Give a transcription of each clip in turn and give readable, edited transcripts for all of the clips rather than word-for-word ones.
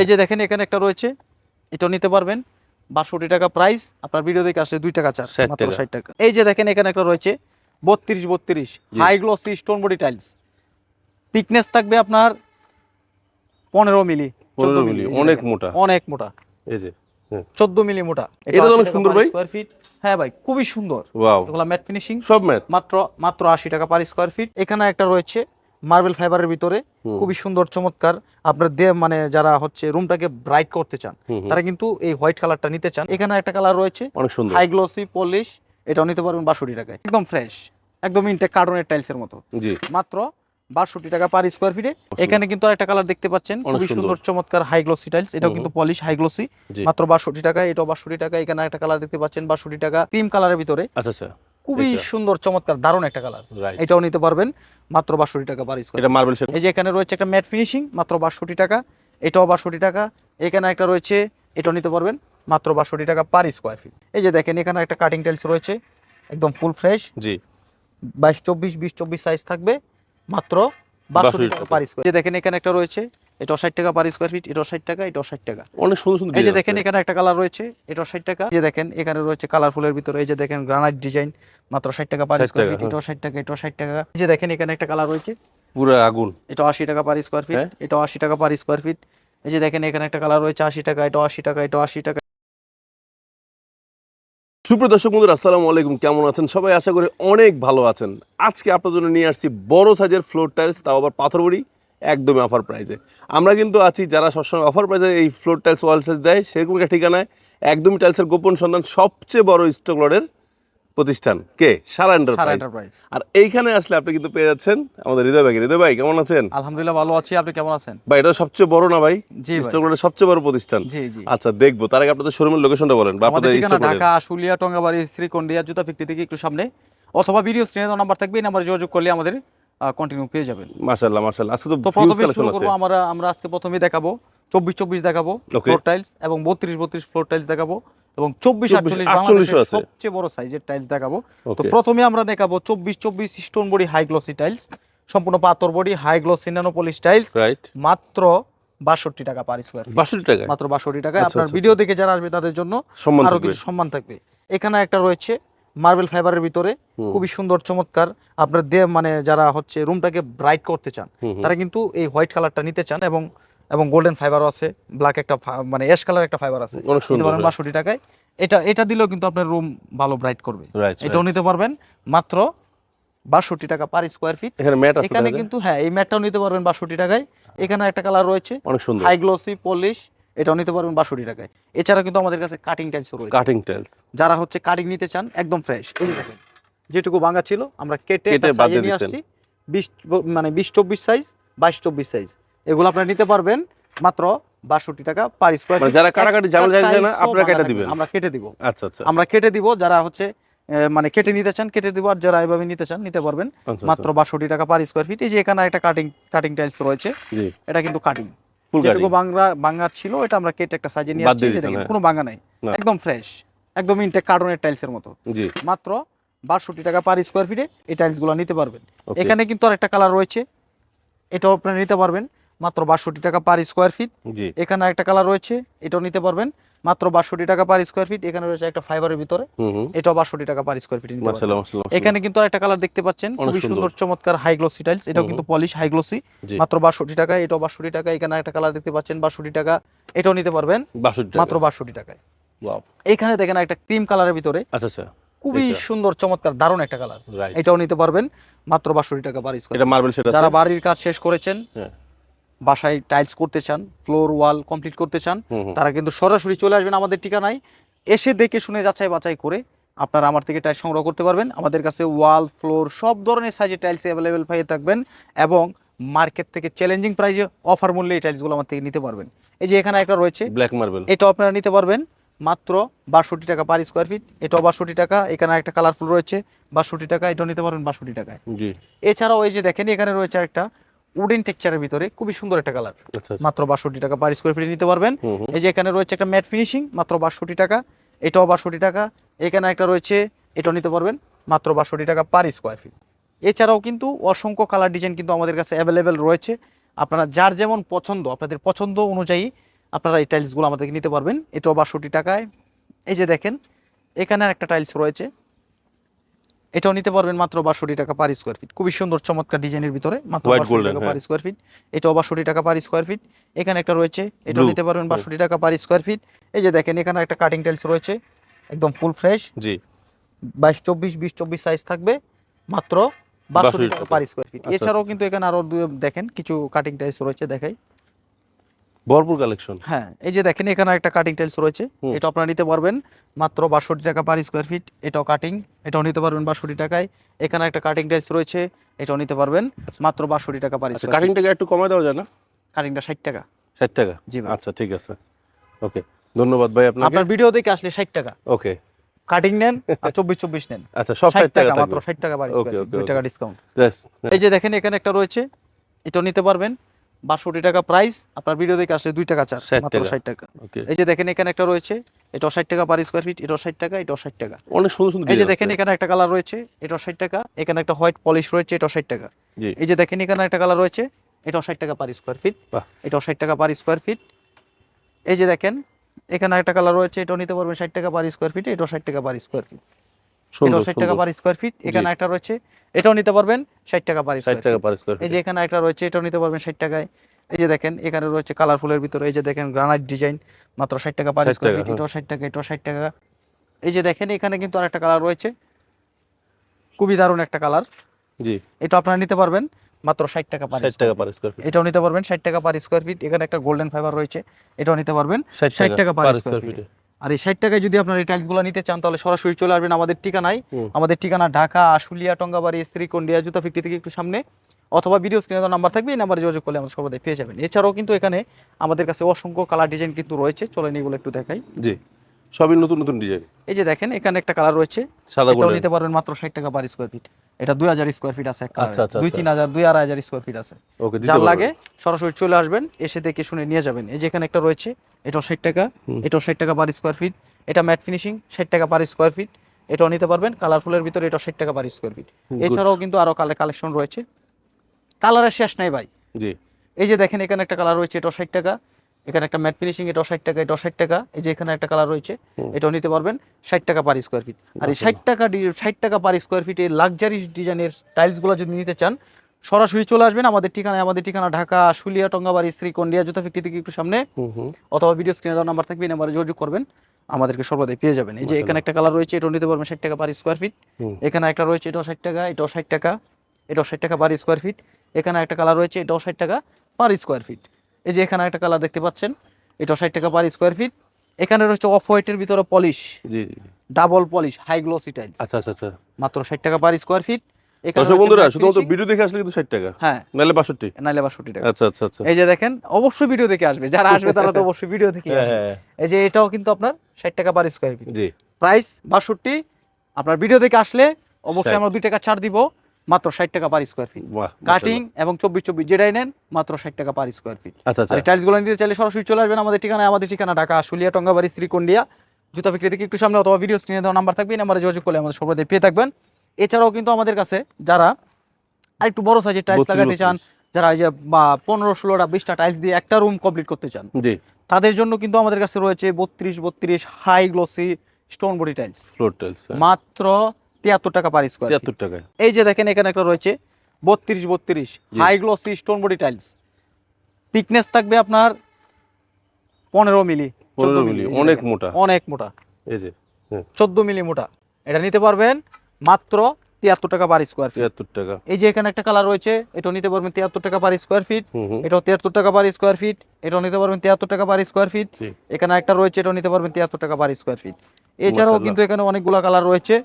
এই যে দেখেন এখানে একটা রয়েছে, এটাও নিতে পারবেন। ৬২ টাকা প্রাইস, আপনার ভিডিও দেখে আসলে 2 টাকা চার্জ, মাত্র 60 টাকা। এই যে দেখেন এখানে একটা রয়েছে 32 high glossy stone body tiles, thickness থাকবে আপনার 15 মিলি, 14 মিলি, অনেক মোটা, অনেক মোটা। এই যে 14 মিলি মোটা। এটা তো অনেক সুন্দর ভাই, স্কয়ার ফিট। হ্যাঁ ভাই, খুবই সুন্দর। ওয়াও, এগুলা ম্যাট ফিনিশিং, সব ম্যাট, মাত্র 80 টাকা পার স্কয়ার ফিট। এখানে একটা রয়েছে মার্বেল ফাইবারের ভিতরে, খুবই সুন্দর চমৎকার। আপনার মানে যারা হচ্ছে রুমটাকে ব্রাইট করতে চান, তারা কিন্তু এই হোয়াইট কালারটা নিতে চান। এখানে একটা কালার রয়েছে অনেক সুন্দর, হাই গ্লসি পলিশ, এটাও নিতে পারবেন 62 টাকায়, একদম ফ্রেশ, একদম ইনটেক কার্টনের টাইলসের মতো। জি, মাত্র 62 টাকা পার স্কয়ার ফিটে। এখানে কিন্তু আরেকটা কালার দেখতে পাচ্ছেন, খুবই সুন্দর চমৎকার হাই গ্লসি টাইলস, এটাও কিন্তু পলিশ হাই গ্লসি, মাত্র 62 টাকা, এটাও 62 টাকা। এখানে একটা কালার দেখতে পাচ্ছেন 62 টাকা, ক্রিম কালারের ভিতরে। আচ্ছা আচ্ছা, খুবই সুন্দর চমৎকার দারুণ একটা কালার, এটাও নিতে পারবেন মাত্র 62 টাকা পার স্কয়ার। এটা মার্বেল শেড। এই যে এখানে রয়েছে একটা ম্যাট ফিনিশিং, মাত্র 62 টাকা, এটাও 62 টাকা। এখানে একটা রয়েছে, এটাও নিতে পারবেন মাত্র 62 টাকা পার স্কয়ার ফিট। এই যে দেখেন এখানে একটা কাটিং টাইলস রয়েছে, একদম ফুল ফ্রেশ। জি, 22-24 20-24 সাইজ থাকবে, মাত্র 62 টাকা পার স্কয়ার। এই যে দেখেন এখানে একটা রয়েছে, এটাও 60 টাকা পার স্কয়ার ফিট, এটাও 60 টাকা, এটাও 60 টাকা। অনেক সুন্দর সুন্দর। এই যে দেখেন এখানে একটা কালার রয়েছে, এটাও 60 টাকা। এই যে দেখেন এখানে রয়েছে কালারফুলের ভিতরে, এই যে দেখেন গ্রানাইট ডিজাইন, মাত্র 60 টাকা পার স্কয়ার ফিট, এটাও 60 টাকা, এটাও 60 টাকা। এই যে দেখেন এখানে একটা কালার রয়েছে পুরো আগুন, এটাও 80 টাকা পার স্কয়ার ফিট, এটাও 80 টাকা পার স্কয়ার ফিট। এই যে দেখেন এখানে একটা কালার রয়েছে 80 টাকা, এটাও 80 টাকা, এটাও 80 টাকা। সুপ্রিয় দর্শক বন্ধুরা, আসসালামু আলাইকুম, কেমন আছেন সবাই? আশা করি অনেক ভালো আছেন। আজকে আপনার জন্য নিয়ে আসছি বড় সাইজের ফ্লোর টাইলস, তাও আবার পাথর বড়ি, একদমই অফার প্রাইসে। আমরা কিন্তু আছি যারা সবসময় অফার প্রাইসে এই ফ্লোর টাইলস ওয়াল সাইজ দেয়, সেরকম একটা ঠিকানায় একদমই টাইলসের গোপন সন্ধান, সবচেয়ে বড় স্টক লটের প্রতিষ্ঠান কে সারা এন্টারপ্রাইজ। আর এইখানে আসলে আপনি কিন্তু পেয়ে যাচ্ছেন আমাদের হৃদয় ভাই। হৃদয় ভাই কেমন আছেন? আলহামদুলিল্লাহ ভালো আছি, আপনি কেমন আছেন? ভাই এটা সবচেয়ে বড় না ভাই? জি, স্টক লটের সবচেয়ে বড় প্রতিষ্ঠান। জি জি। আচ্ছা দেখবো, তার আগে আপনাদের শোরুমের লোকেশনটা বলেন বা আপনাদের ঠিকানা ঢাকা আশুলিয়া টঙ্গাবাড়ি শ্রীকন্ডিয়া জুতা ফ্যাক্টরি থেকে একটু সামনে, অথবা ভিডিও স্ক্রিনে দেওয়া নাম্বার থাকবে, এই নাম্বারে যোগাযোগ করলে আমাদের কন্টিনিউ পেয়ে যাবেন। মাশাআল্লাহ মাশাআল্লাহ। আজকে তো প্রথমে শুরু করব, আমরা আজকে প্রথমেই দেখাবো 24-24 দেখাবো ফ্লোর টাইলস, এবং 32-32 ফ্লোর টাইলস দেখাবো, এবং 24-48 বাংলাদেশের সবচেয়ে বড় সাইজের টাইলস দেখাবো। তো প্রথমে আমরা দেখাবো 24-24 stone body high glossy tiles, সম্পূর্ণ পাথর body high glossy nano polish tiles, মাত্র 62 টাকা পার স্কয়ার ফিট। 62 টাকা, মাত্র 62 টাকা। আপনার ভিডিও দেখে যারা আসবে তাদের জন্য আরো কিছু সম্মান থাকবে। এখানে একটা রয়েছে মার্বেল ফাইবারের ভিতরে, খুবই সুন্দর চমৎকার। আপনার মানে যারা হচ্ছে রুমটাকে ব্রাইট করতে চান, তারা কিন্তু এই হোয়াইট কালারটা নিতে চান, এবং গোল্ডেন ফাইবারও আছে, ব্ল্যাক একটা মানে অ্যাশ কালার একটা ফাইবার আছে, নিতে পারবেন 62 টাকায়। এটা দিলেও কিন্তু আপনার রুম ভালো ব্রাইট করবে, এটাও নিতে পারবেন মাত্র 62 টাকা পার স্কয়ার ফিট। এখানে কিন্তু হ্যাঁ, এই ম্যাটটাও নিতে পারবেন 62 টাকায়। এখানে একটা কালার রয়েছে অনেক সুন্দর হাই গ্লসি পলিশ, এটাও নিতে পারবেন 62 টাকায়। এছাড়া কিন্তু আমাদের কাছে কাটিং টাইলস রয়েছে, কাটিং টাইলস যারা হচ্ছে কাটিং নিতে চান, একদম ফ্রেশ। এই দেখেন যেটুকু ভাঙা ছিল আমরা কেটে সাইজে নিয়ে আসছি, 20 মানে 20-24 সাইজ, 22-24 সাইজ, এগুলো আপনারা নিতে পারবেন মাত্র 62 টাকা পার স্কয়ার ফিট। যারা কাটাকাটি ঝামেলা যায় না, আপনারা কেটে দিবেন, আমরা কেটে দিব। আচ্ছা আচ্ছা, আমরা কেটে দিব। যারা হচ্ছে মানে কেটে নিতে চান কেটে দিব, আর যারা এভাবে নিতে চান নিতে পারবেন মাত্র 62 টাকা পার স্কয়ার ফিট। এই যে এখানে একটা কাটিং টাইলস রয়েছে, এটা কিন্তু কাটিং, যেটুকু ভাঙা ছিল এটা আমরা কেটে একটা সাইজে নিয়ে আসছি। দেখেন কোনো ভাঙা নাই, একদম ফ্রেশ, একদম ইনটেক কার্টনের টাইলসের মতো। মাত্র 62 টাকা পার স্কয়ার ফিটে এই টাইলসগুলো নিতে পারবেন। এখানে কিন্তু আরেকটা কালার রয়েছে, এটাও আপনারা নিতে পারবেন মাত্র 62 টাকা পার স্কয়ার ফিট। এখানে একটা কালার রয়েছে, এটাও নিতে পারবেন মাত্র 62 টাকা পার স্কয়ার ফিট। এখানে রয়েছে একটা ফাইবারের ভিতরে, এটাও 62 টাকা পার স্কয়ার ফিট নিতে পারবেন। এখানে কিন্তু আরেকটা কালার দেখতে পাচ্ছেন, খুবই সুন্দর চমৎকার হাই গ্লসি টাইলস, এটাও কিন্তু পলিশ হাই গ্লসি, মাত্র 62 টাকা, এটাও 62 টাকা। এখানে একটা কালার দেখতে পাচ্ছেন 62 টাকা, এটাও নিতে পারবেন মাত্র 62 টাকায়। এখানে দেখেন একটা ক্রিম কালারের ভিতরে, আচ্ছা আচ্ছা, খুবই সুন্দর চমৎকার দারুণ একটা কালার, এটাও নিতে পারবেন মাত্র 62 টাকা পার স্কয়ার। এটা মার্বেল শেড। যারা বাড়ির কাজ শেষ করেছেন, বাসায় টাইলস করতে চান, ফ্লোর ওয়াল কমপ্লিট করতে চান, তারা কিন্তু সরাসরি চলে আসবেন আমাদের ঠিকানায়, এসে দেখে শুনে যাচাই বাছাই করে আপনারা আমার থেকে টাইলস সংগ্রহ করতে পারবেন। আমাদের কাছে ওয়াল ফ্লোর সব ধরনের সাইজের টাইলস অ্যাভেলেবেল পেয়ে থাকবেন, এবং মার্কেট থেকে চ্যালেঞ্জিং প্রাইসে অফার মূল্যে এই টাইলসগুলো আমার থেকে নিতে পারবেন। এই যে এখানে একটা রয়েছে ব্ল্যাক মার্বেল, এটাও আপনারা নিতে পারবেন মাত্র 62 টাকা পার স্কয়ার ফিট, এটাও 62 টাকা। এখানে একটা কালারফুল রয়েছে 62 টাকা, এটাও নিতে পারবেন 62 টাকায়। এছাড়াও এই যে দেখেন এখানে রয়েছে একটা উডেন টেক্সচারের ভিতরে, খুবই সুন্দর একটা কালার, মাত্র 62 টাকা পার স্কয়ার ফিটে নিতে পারবেন। এই যে এখানে রয়েছে একটা ম্যাট ফিনিশিং, মাত্র 62 টাকা, এটাও 62 টাকা। এখানে একটা রয়েছে, এটাও নিতে পারবেন মাত্র 62 টাকা পার স্কয়ার ফিট। এছাড়াও কিন্তু অসংখ্য কালার ডিজাইন কিন্তু আমাদের কাছে অ্যাভেলেবেল রয়েছে, আপনারা যার যেমন পছন্দ, আপনাদের পছন্দ অনুযায়ী আপনারা এই টাইলসগুলো আমাদের থেকে নিতে পারবেন। এটাও 62 টাকায়। এই যে দেখেন এখানে একটা টাইলস রয়েছে, এটাও নিতে পারবেন মাত্র 62 টাকা পার স্কোয়ার ফিট। খুবই সুন্দর চমৎকার ডিজাইনের ভিতরে, মাত্র 62 টাকা পার স্কোয়ার ফিট। এটাও 62 টাকা পার স্কোয়ার ফিট। এখানে একটা রয়েছে, এটাও নিতে পারবেন 62 টাকা পার স্কোয়ার ফিট। এই যে দেখেন এখানে একটা কাটিং টাইলস রয়েছে, একদম ফুল ফ্রেশ, জি 22-24 20-24 সাইজ থাকবে, মাত্র 62 টাকা পার স্কোয়ার ফিট। এছাড়াও কিন্তু এখানে আরো দেখেন কিছু কাটিং টাইলস রয়েছে, দেখাই, ভরপুর কালেকশন। হ্যাঁ এই যে দেখেন এখানে একটা কাটিং টাইলস রয়েছে, এটা আপনারা নিতে পারবেন মাত্র 62 টাকা পার স্কোয়ার ফিট। এটাও কাটিং, এটাও নিতে পারবেন 62 টাকায়। এখানে একটা কাটিং টাইলস রয়েছে, এটাও নিতে পারবেন মাত্র 62 টাকা পার স্কোয়ার ফিট। কাটিংটাকে একটু কমায় দেওয়া যায় না? কাটিংটা 60 টাকা। 60 টাকা, জি ভাই। আচ্ছা ঠিক আছে, ওকে, ধন্যবাদ ভাই আপনাকে। আপনার ভিডিও দেখে আসলে 60 টাকা, ওকে। কাটিং নেন আর 24-24 নেন, আচ্ছা সব 60 টাকা, মাত্র 60 টাকা পার স্কোয়ার ফিট, 2 টাকা ডিসকাউন্ট। এই যে দেখেন এখানে একটা রয়েছে, এটাও নিতে পারবেন 62 টাকা প্রাইস। আপনার ভিডিও দেখে আসলে 2 টাকা চার্জ, মাত্র 60 টাকা। এই যে দেখেন এখানে একটা রয়েছে, এটাও 60 টাকা পার স্কোয়ার ফিট, এটাও 60 টাকা, এটাও 60 টাকা। অনেক সুন্দর সুন্দর। এই যে দেখেন এখানে একটা কালার রয়েছে, এটাও 60 টাকা। এখানে একটা হোয়াইট পলিশ রয়েছে, এটাও 60 টাকা। এই যে দেখেন এখানে একটা কালার রয়েছে, এটাও 60 টাকা পার স্কোয়ার ফিট, এটাও 60 টাকা পার স্কোয়ার ফিট। এই যে দেখেন এখানে একটা কালার রয়েছে, এটাও নিতে পারবেন 60 টাকা পার স্কোয়ার ফিট, এটাও 60 টাকা পার স্কোয়ার ফিট, এটাও 60 টাকা পার স্কোয়ার ফিট। এখানে একটা রয়েছে, এটাও নিতে পারবেন 60 টাকা পার স্কোয়ার ফিট। এই যে এখানে একটা রয়েছে, এটাও নিতে পারবেন 60 টাকায়। এই যে দেখেন এখানে রয়েছে কালারফুলের ভিতরে, এই যে দেখেন গ্রানাইট ডিজাইন, মাত্র 60 টাকা পার স্কোয়ার ফিট, এটাও 60 টাকা, এটাও 60 টাকা। এই যে দেখেন এখানে কিন্তু আরেকটা কালার রয়েছে, খুবই দারুণ একটা কালার, জি, এটা আপনারা নিতে পারবেন মাত্র 60 টাকা পার স্কোয়ার ফিট। এটাও নিতে পারবেন 60 টাকা পার স্কোয়ার ফিট। এখানে একটা গোল্ডেন ফাইবার রয়েছে, এটাও নিতে পারবেন 60 টাকা পার স্কোয়ার ফিট। আর এই 60 টাকায় যদি আপনারা এই টাইলসগুলো নিতে চান তাহলে সরাসরি চলে আসবেন আমাদের ঠিকানায়। আমাদের ঠিকানা ঢাকা আশুলিয়া টঙ্গাবাড়ি শ্রীকন্ডিয়া জুতা ফ্যাক্টরি থেকে একটু সামনে, অথবা ভিডিও স্ক্রিনে তো নাম্বার থাকবে, এই নাম্বারে যোগাযোগ করলে আমাদের সর্বদাই পেয়ে যাবেন। এছাড়াও কিন্তু এখানে আমাদের কাছে অসংখ্য কালার ডিজাইন কিন্তু রয়েছে, চলেন এগুলো একটু দেখাই। জি, সবই নতুন নতুন ডিজাইন। এই যে দেখেন এখানে একটা কালার রয়েছে, এটাও নিতে পারবেন মাত্র 60 টাকা পার স্কোয়ার ফিট। এটা 2000 স্কোয়ার ফিট আছে, একটা 2-3000 2-2500 স্কোয়ার ফিট আছে। যার লাগে সরাসরি চলে আসবেন, এসে দেখে শুনে নিয়ে যাবেন। এই যে এখানে একটা রয়েছে, এটাও 60 টাকা, এটাও 60 টাকা পার স্কোয়ার ফিট। এটা ম্যাট ফিনিশিং, 60 টাকা পার স্কোয়ার ফিট। এটাও নিতে পারবেন কালারফুলের ভিতরে, এটাও 60 টাকা পার স্কোয়ার ফিট। এছাড়াও কিন্তু আরো কালেকশন রয়েছে, কালারের শেষ নাই ভাই। জি, এই যে দেখেন এখানে একটা কালার রয়েছে, এটাও 60 টাকা। এখানে একটা ম্যাট ফিনিশিং, এটাও 60 টাকা, এটাও 60 টাকা। এই যে এখানে একটা কালার রয়েছে, এটাও নিতে পারবেন 60 টাকা পার স্কোয়ার ফিট। আর এই 60 টাকা পার স্কোয়ার ফিট এই লাক্সারি ডিজাইনের টাইলসগুলো যদি নিতে চান সরাসরি চলে আসবেন আমাদের ঠিকানায়। আমাদের ঠিকানা ঢাকা আশুলিয়া টঙ্গাবাড়ি শ্রীকন্ডিয়া জুতা ফ্যাক্টরি থেকে একটু সামনে, অথবা ভিডিও স্ক্রিনে দেওয়া নাম্বার থাকবে, এই নাম্বারে যোগাযোগ করবেন, আমাদেরকে সর্বদাই পেয়ে যাবেন। এই যে এখানে একটা কালার রয়েছে, এটাও নিতে পারবেন 60 টাকা পার স্কোয়ার ফিট। এখানে একটা রয়েছে, এটাও 60 টাকা, এটাও 60 টাকা, এটাও 60 টাকা পার স্কোয়ার ফিট। এখানে একটা কালার রয়েছে, এটাও 60 টাকা পার স্কোয়ার ফিট। এই যে এখানে একটা কালার দেখতে পাচ্ছেন, এটাও 60 টাকা পার স্কোয়ার ফিট। এখানে রয়েছে অফ হোয়াইটের ভিতরে পলিশ, জি জি, double polish high glossy tiles. আচ্ছা আচ্ছা আচ্ছা, মাত্র 60 টাকা পার স্কোয়ার ফিট। দর্শক বন্ধুরা শুধুমাত্র ভিডিও দেখে আসলে কিন্তু 60 টাকা, হ্যাঁ, নালে 62, নালে 62 টাকা। আচ্ছা আচ্ছা আচ্ছা। এই যে দেখেন অবশ্যই ভিডিও দেখে আসবে, যারা আসবে তারা তো অবশ্যই ভিডিও দেখে আসবে। এই যে এটাও কিন্তু আপনার 60 টাকা পার স্কোয়ার ফিট, জি, প্রাইস 62। আপনার ভিডিও দেখে আসলে অবশ্যই আমরা 2 টাকা ছাড় দিব, মাত্র 60 টাকা পার স্কোয়ার ফিট। কাটিং এবং 24-24 যেটাই নেন মাত্র 60 টাকা পার স্কোয়ার ফিট। আচ্ছা আচ্ছা, আর টাইলসগুলো নিতে চাইলে সরাসরি চলে আসবেন আমাদের ঠিকানায়। আমাদের ঠিকানা ঢাকা আশুলিয়া টঙ্গাবাড়ি শ্রীকন্ডিয়া জুতা ফ্যাক্টরি থেকে একটু সামনে, অথবা ভিডিও স্ক্রিনে দেওয়া নাম্বার থাকবে, এই নাম্বারে যোগাযোগ করলে আমাদের সর্বদাই পেয়ে থাকবেন। এছাড়াও কিন্তু আমাদের কাছে যারা আরেকটু বড় সাইজের টাইলস লাগাতে চান, যারা এই যে 15-16টা 20টা টাইলস দিয়ে একটা রুম কমপ্লিট করতে চান, জি, তাদের জন্য কিন্তু আমাদের কাছে রয়েছে 32-32 high glossy stone body tiles, floor tiles, মাত্র 73 টাকা পার স্কোয়ার, 73 টাকা। এই যে দেখেন এখানে একটা রয়েছে 32-32 high glossy stone body tiles, thickness থাকবে আপনার 15 মিলি, 14 মিলি, অনেক মোটা, অনেক মোটা। এই যে 14 মিলি মোটা। এটা নিতে পারবেন মাত্র 73 টাকা পার স্কোয়ার ফিট, 73 টাকা। এই যে এখানে একটা কালার রয়েছে, এটাও নিতে পারবেন 73 টাকা পার স্কোয়ার ফিট। এটাও 73 টাকা পার স্কোয়ার ফিট। এটাও নিতে পারবেন 73 টাকা পার স্কোয়ার ফিট। এখানে একটা রয়েছে, এটাও নিতে পারবেন 73 টাকা পার স্কোয়ার ফিট। এছাড়াও কিন্তু এখানে অনেকগুলো কালার রয়েছে,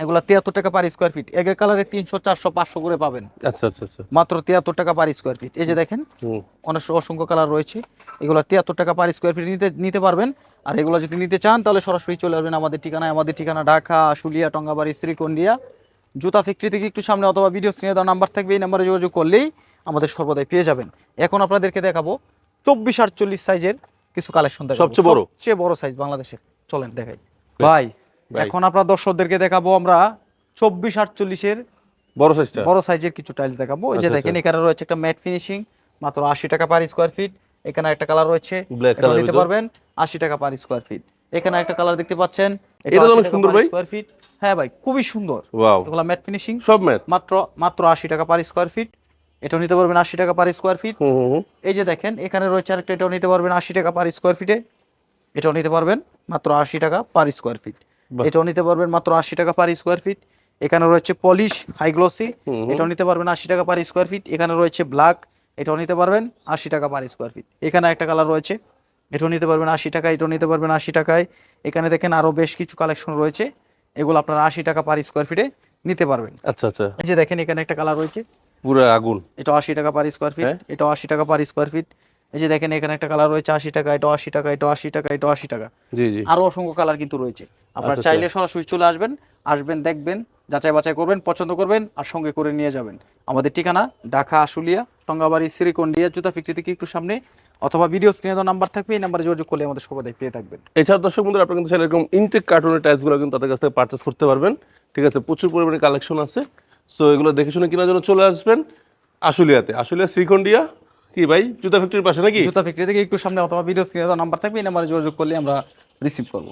এগুলা 73 টাকা পার স্কোয়ার ফিট। এক কালারে 300 400 500 করে পাবেন। আচ্ছা আচ্ছা আচ্ছা, মাত্র 73 টাকা পার স্কোয়ার ফিট। এই যে দেখেন অসংখ্য কালার রয়েছে, এগুলো 73 টাকা পার স্কোয়ার ফিট নিতে পারবেন। আর এগুলো যদি নিতে চান তাহলে সরাসরি চলে আসবেন আমাদের ঠিকানায়। আমাদের ঠিকানা ঢাকা আশুলিয়া টঙ্গাবাড়ি শ্রীকন্ডিয়া জুতা ফ্যাক্টরি থেকে একটু সামনে, অথবা ভিডিও স্ক্রিনে দেওয়া নাম্বার থাকবে, এই নাম্বারে যোগাযোগ করলেই আমাদের সর্বদাই পেয়ে যাবেন। এখন আপনাদেরকে দেখাবো 24-48 সাইজের কিছু কালেকশন, সবচেয়ে বড় সাইজ বাংলাদেশের। চলেন দেখাই ভাই। এখন আপনার দর্শকদেরকে দেখাবো আমরা 24-48 বড় সাইজের কিছু টাইলস দেখাবো। এই যে দেখেন এখানে রয়েছে একটা ম্যাট ফিনিশিং, মাত্র 80 টাকা পার স্কোয়ার ফিট। এখানে একটা কালার রয়েছে, ব্ল্যাক এটা কালার নিতে পারবেন 80 টাকা পার স্কয়ার ফিট। এখানে একটা কালার দেখতে পাচ্ছেন, এটা অনেক সুন্দর ভাই, স্কয়ার ফিট। হ্যাঁ ভাই, খুবই সুন্দর। ওয়াও, এগুলা ম্যাট ফিনিশিং, সব ম্যাট, মাত্র 80 টাকা পার স্কয়ার ফিট। এটাও নিতে পারবেন 80 টাকা পার স্কয়ার ফিট। এই যে দেখেন এখানে রয়েছে আরেকটা, এটাও নিতে পারবেন 80 টাকা পার স্কয়ার ফিটে। এটাও নিতে পারবেন মাত্র 80 টাকা পার স্কয়ার ফিট। এটাও নিতে পারবেন মাত্র 80 টাকা পার স্কয়ার ফিট। এখানে রয়েছে পলিশ হাই গ্লসি, এটাও নিতে পারবেন 80 টাকা পার স্কয়ার ফিট। এখানে রয়েছে ব্ল্যাক, এটাও নিতে পারবেন 80 টাকা পার স্কয়ার ফিট। এখানে একটা কালার রয়েছে, এটাও নিতে পারবেন 80 টাকা, এটাও নিতে পারবেন 80 টাকায়। এখানে দেখেন আরো বেশ কিছু কালেকশন রয়েছে, এগুলো আপনারা 80 টাকা পার স্কয়ার ফিটে নিতে পারবেন। আচ্ছা আচ্ছা, এই যে দেখেন এখানে একটা কালার রয়েছে, পুরো আগুন, এটাও 80 টাকা পার স্কয়ার ফিট, এটাও 80 টাকা পার স্কয়ার ফিট। এই যে দেখেন এখানে একটা কালার রয়েছে 80 টাকা, এটাও 80 টাকা, এটাও 80 টাকা, এটাও 80 টাকা। জি জি, আরো অসংখ্য কালার কিন্তু রয়েছে। আপনারা আচ্ছা, চাইলে সরাসরি চলে আসবেন, দেখবেন, যাচাই বাছাই করবেন, পছন্দ করবেন আর সঙ্গে করে নিয়ে যাবেন। আমাদের ঠিকানা ঢাকা আশুলিয়া টঙ্গাবাড়ি শ্রীকন্ডিয়া জুতা ফ্যাক্টরি থেকে একটু সামনে, অথবা ভিডিও স্ক্রিনে দেওয়া নাম্বার থাকবে, এই নাম্বারে যোগাযোগ করলে আমাদের সবাই পেয়ে থাকবেন। এছাড়া দর্শক বন্ধুরা আপনারা কিন্তু এরকম ইনটেক কার্টুনের টাইলসগুলো কিন্তু তাদের কাছ থেকে পারচেস করতে পারবেন। ঠিক আছে, প্রচুর পরিমাণে কালেকশন আছে। সো এগুলো দেখে শুনে কেনার জন্য চলে আসবেন আশুলিয়াতে, আশুলিয়া শ্রীকন্ডিয়া কি ভাই জুতা ফ্যাক্টরির পাশে নাকি? জুতা ফ্যাক্টরি থেকে একটু সামনে, অথবা ভিডিও স্ক্রিনে দেওয়া নাম্বার থাকবে, এই নাম্বারে যোগাযোগ করলে আমরা রিসিভ করবো।